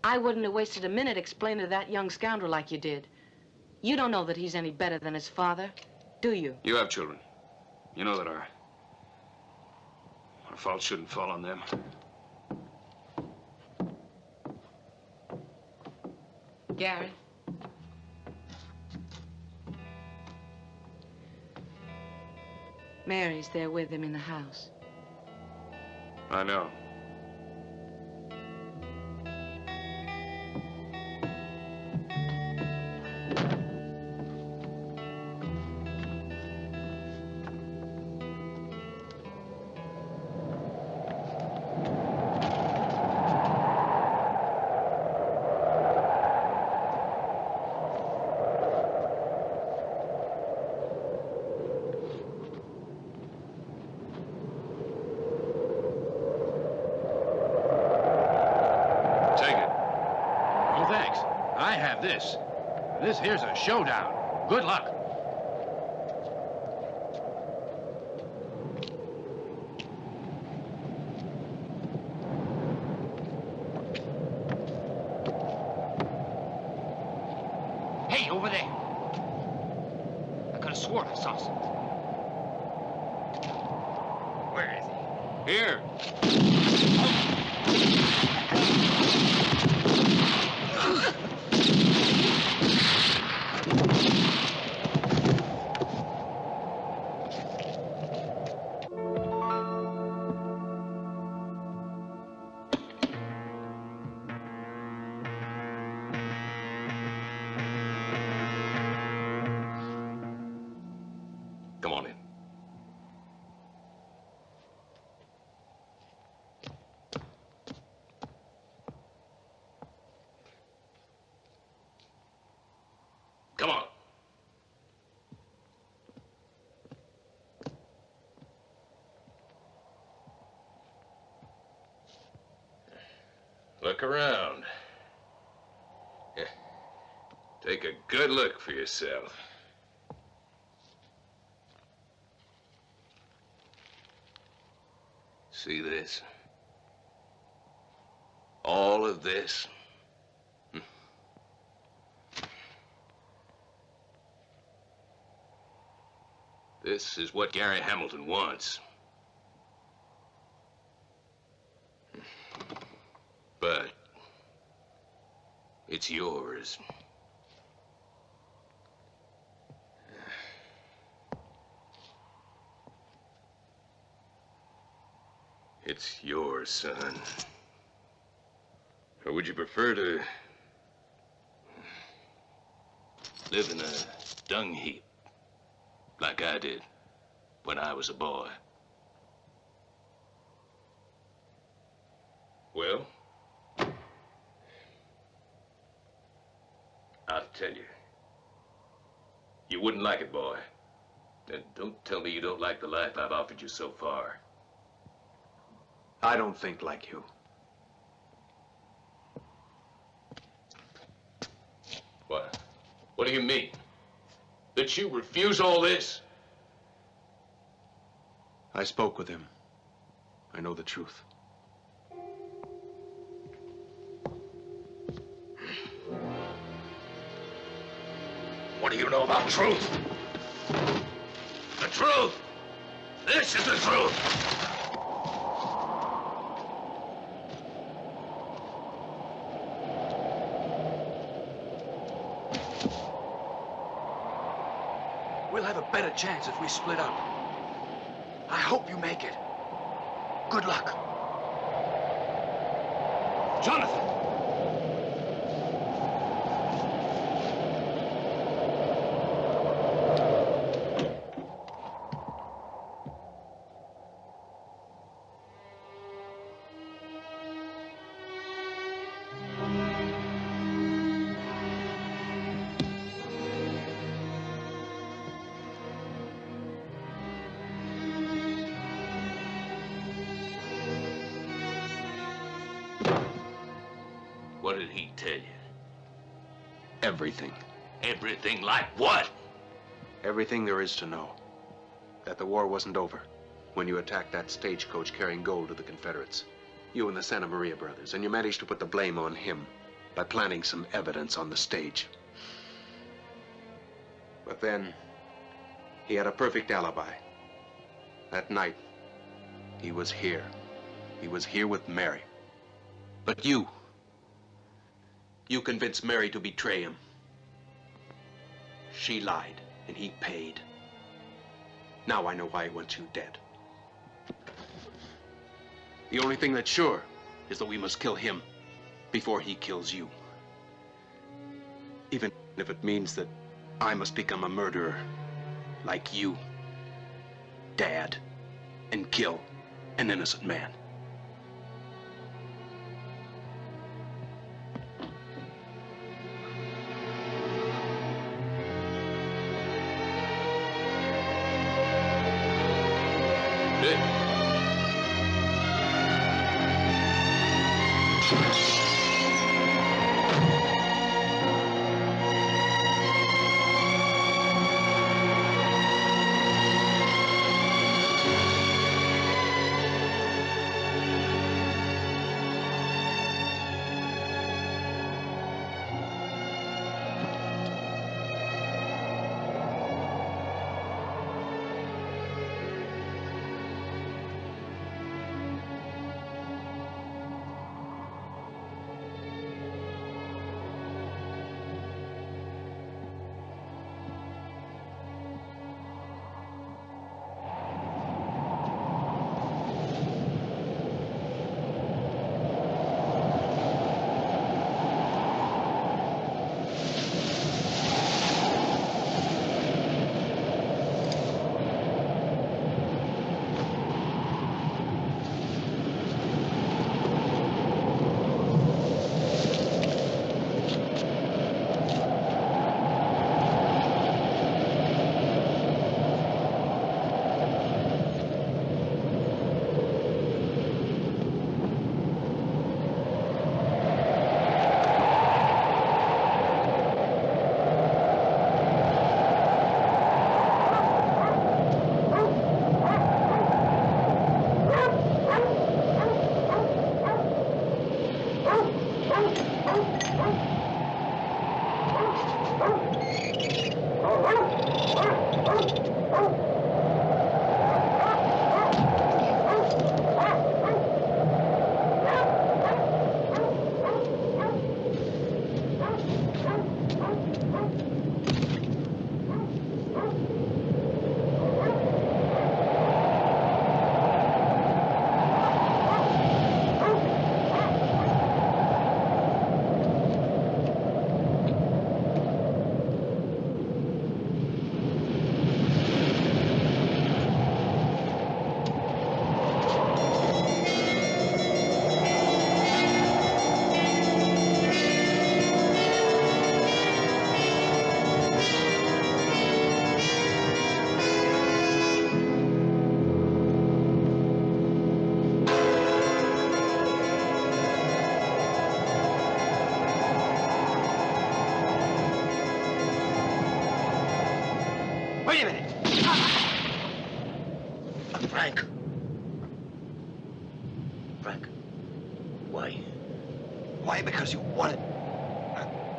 I wouldn't have wasted a minute explaining to that young scoundrel like you did. You don't know that he's any better than his father, do you? You have children. You know that our fault shouldn't fall on them. Gary? Mary's there with him in the house. I know. Oh, thanks. I have this. This here's a showdown. Good luck. Hey, over there. I could have sworn I saw something. Where is he? Here. Come on in. Come on. Look around. Yeah. Take a good look for yourself. See this? All of this? This is what Gary Hamilton wants. But it's yours. It's yours, son. Or would you prefer to live in a dung heap like I did when I was a boy? Well, I'll tell you. You wouldn't like it, boy. And don't tell me you don't like the life I've offered you so far. I don't think like you. What? What do you mean? That you refuse all this? I spoke with him. I know the truth. What do you know about truth? The truth! This is the truth! We'll have a better chance if we split up. I hope you make it. Good luck. Jonathan! What did he tell you? Everything. Everything like what? Everything there is to know. That the war wasn't over when you attacked that stagecoach carrying gold to the Confederates. You and the Santa Maria brothers, and you managed to put the blame on him by planting some evidence on the stage. But then, he had a perfect alibi. That night, he was here. He was here with Mary. But you convinced Mary to betray him. She lied, and he paid. Now I know why he wants you dead. The only thing that's sure is that we must kill him before he kills you. Even if it means that I must become a murderer like you, Dad, and kill an innocent man.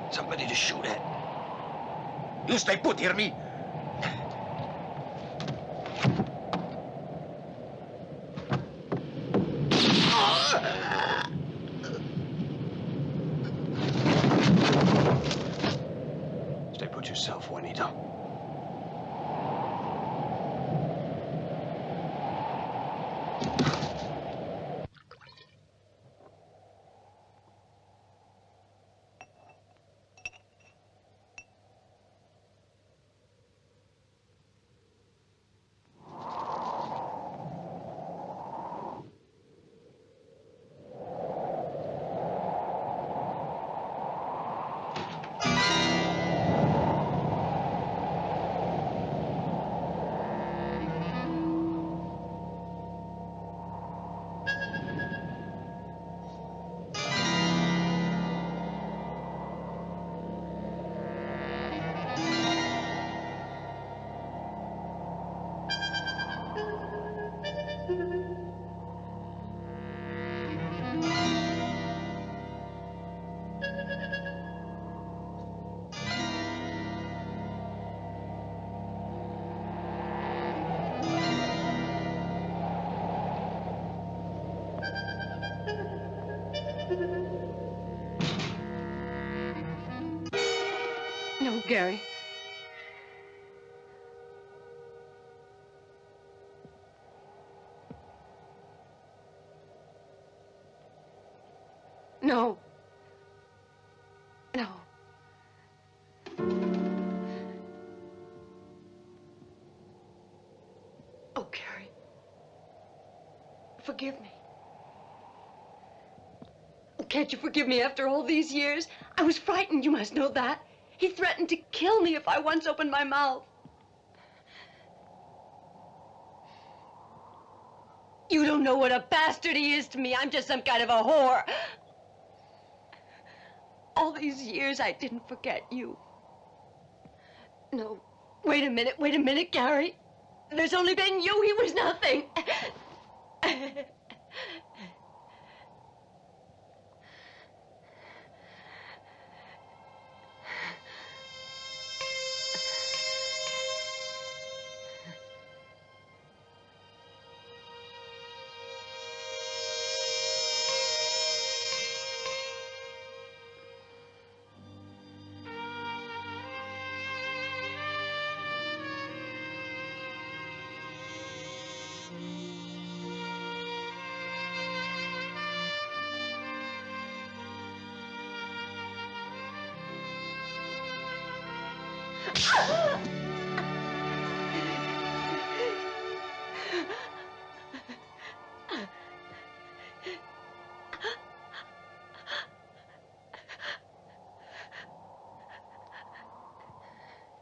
Somebody to shoot at. You stay put, hear me? Stay put yourself, Juanito. No, Gary. No. No. Oh, Gary. Forgive me. Can't you forgive me after all these years? I was frightened, you must know that. He threatened to kill me if I once opened my mouth. You don't know what a bastard he is to me. I'm just some kind of a whore. All these years, I didn't forget you. No, wait a minute, Gary. There's only been you. He was nothing.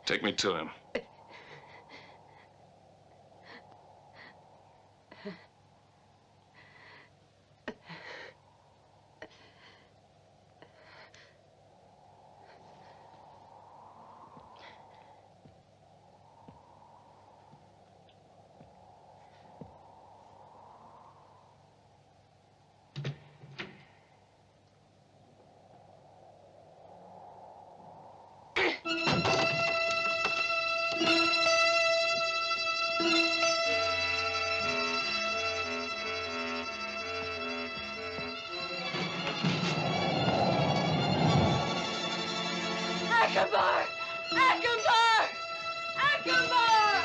Take me to him. Acombar! Acombar! Acombar!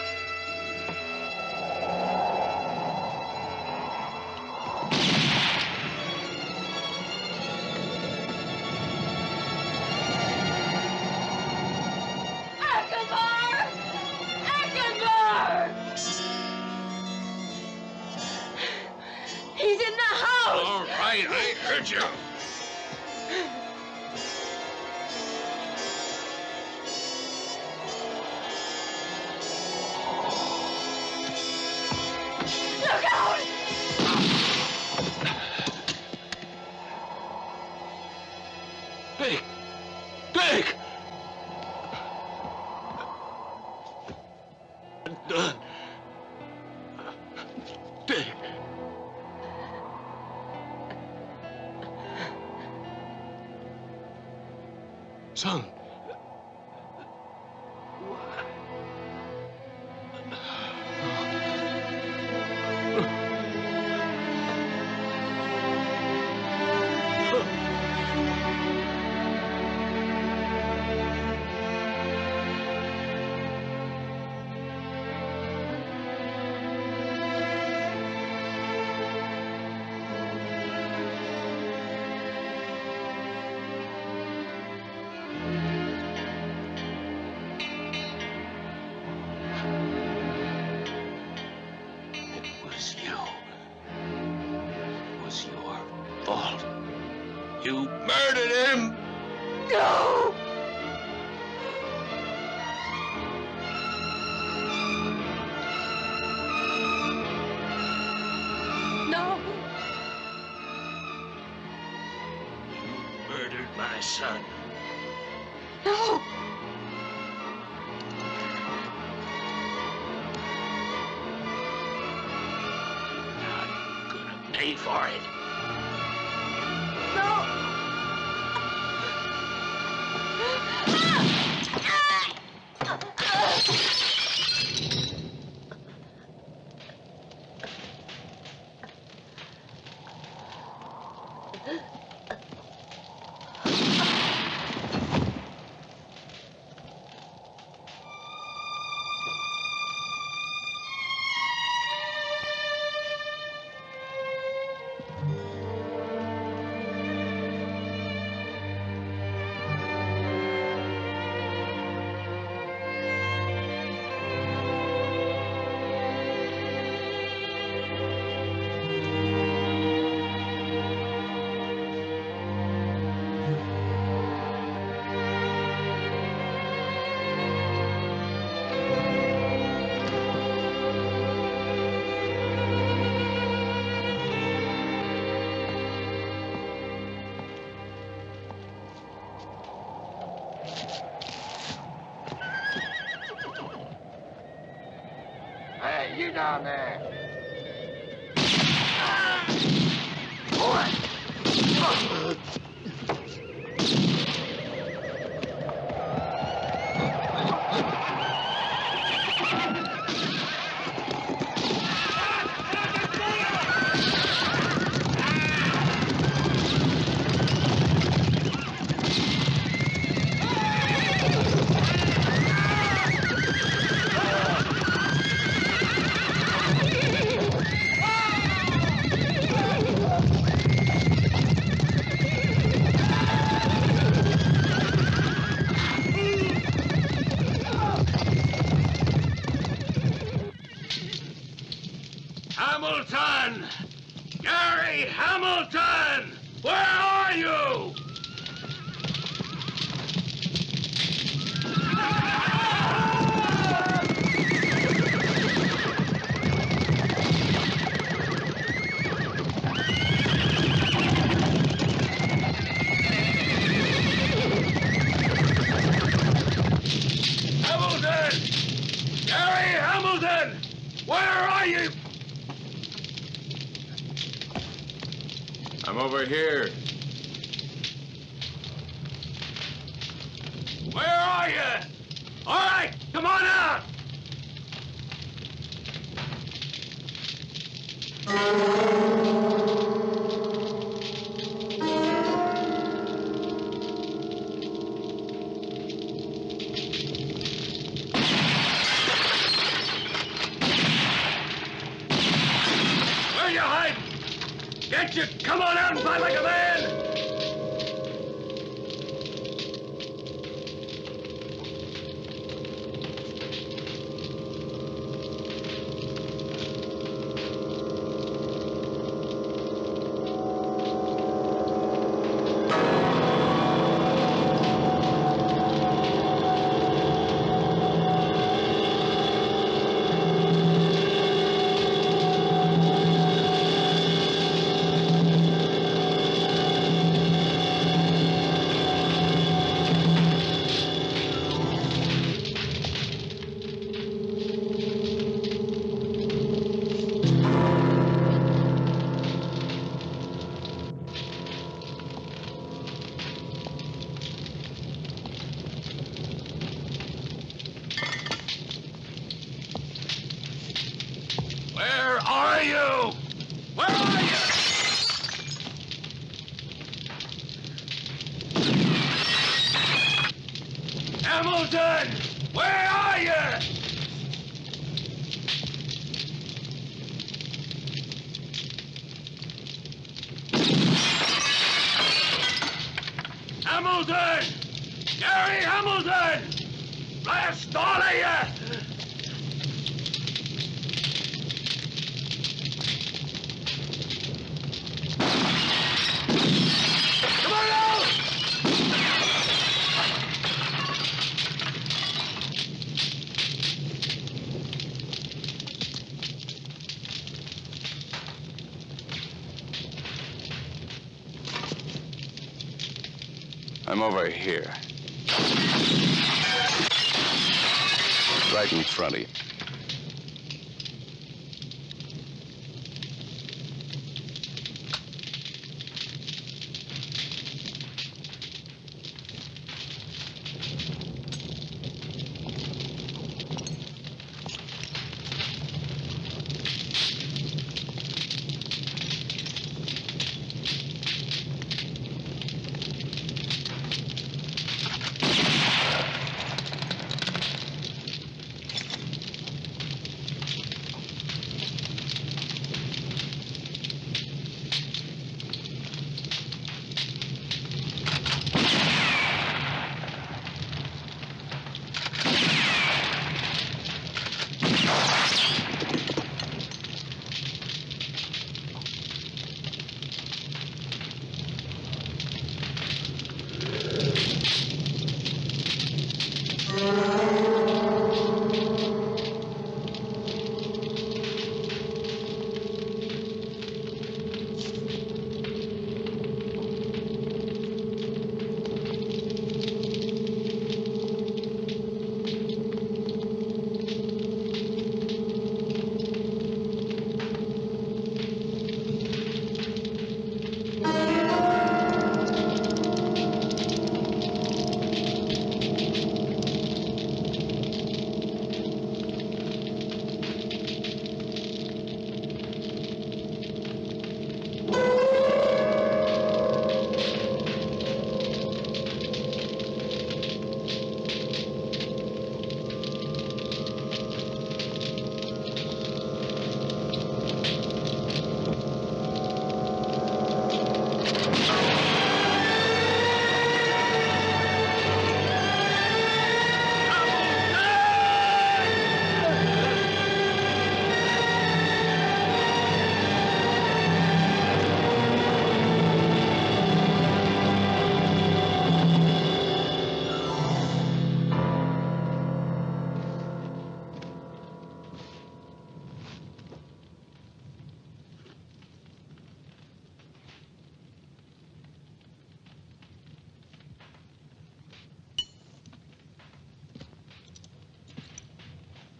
Acombar! Acombar! He's in the house! All right, I heard you. Look out! Dick! Dick! Done. Dick! Son. You murdered him! No! No! You murdered my son. No! Now you're gonna pay for it. Hey, you down there. Hamilton! Gary Hamilton! Where are you? Hamilton! Gary Hamilton! Where are you? I'm over here. Where are you? All right, come on out! Where you hiding? Can't you come on out and fight like a man? Hamilton! Where are you? Hamilton! Gary Hamilton! Blast all of you! Come on out! I'm over here. Right in front of you.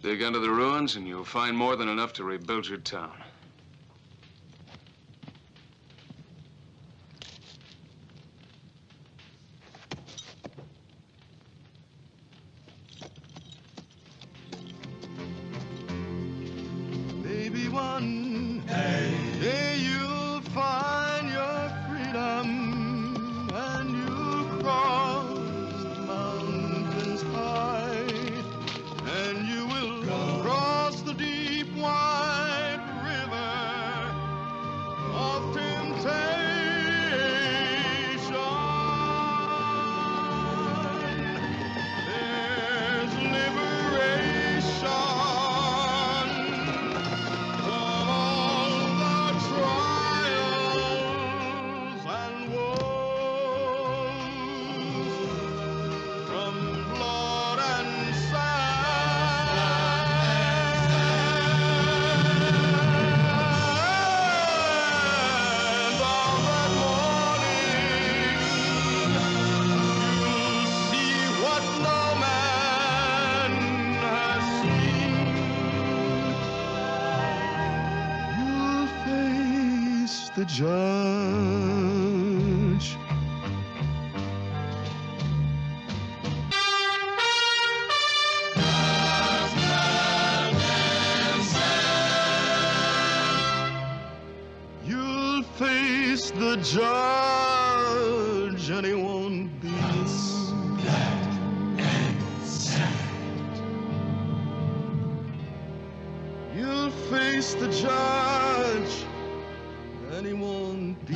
Dig under the ruins and you'll find more than enough to rebuild your town. Maybe one day you'll find your freedom and you'll cross the mountains high, and you will cross the deep wide river of temptation. There's liberation from all the trials and woes, from blood and sand. And on that morning, you'll see what no man has seen. You'll face the judge. You'll face the judge, and he won't be face the judge, and he won't be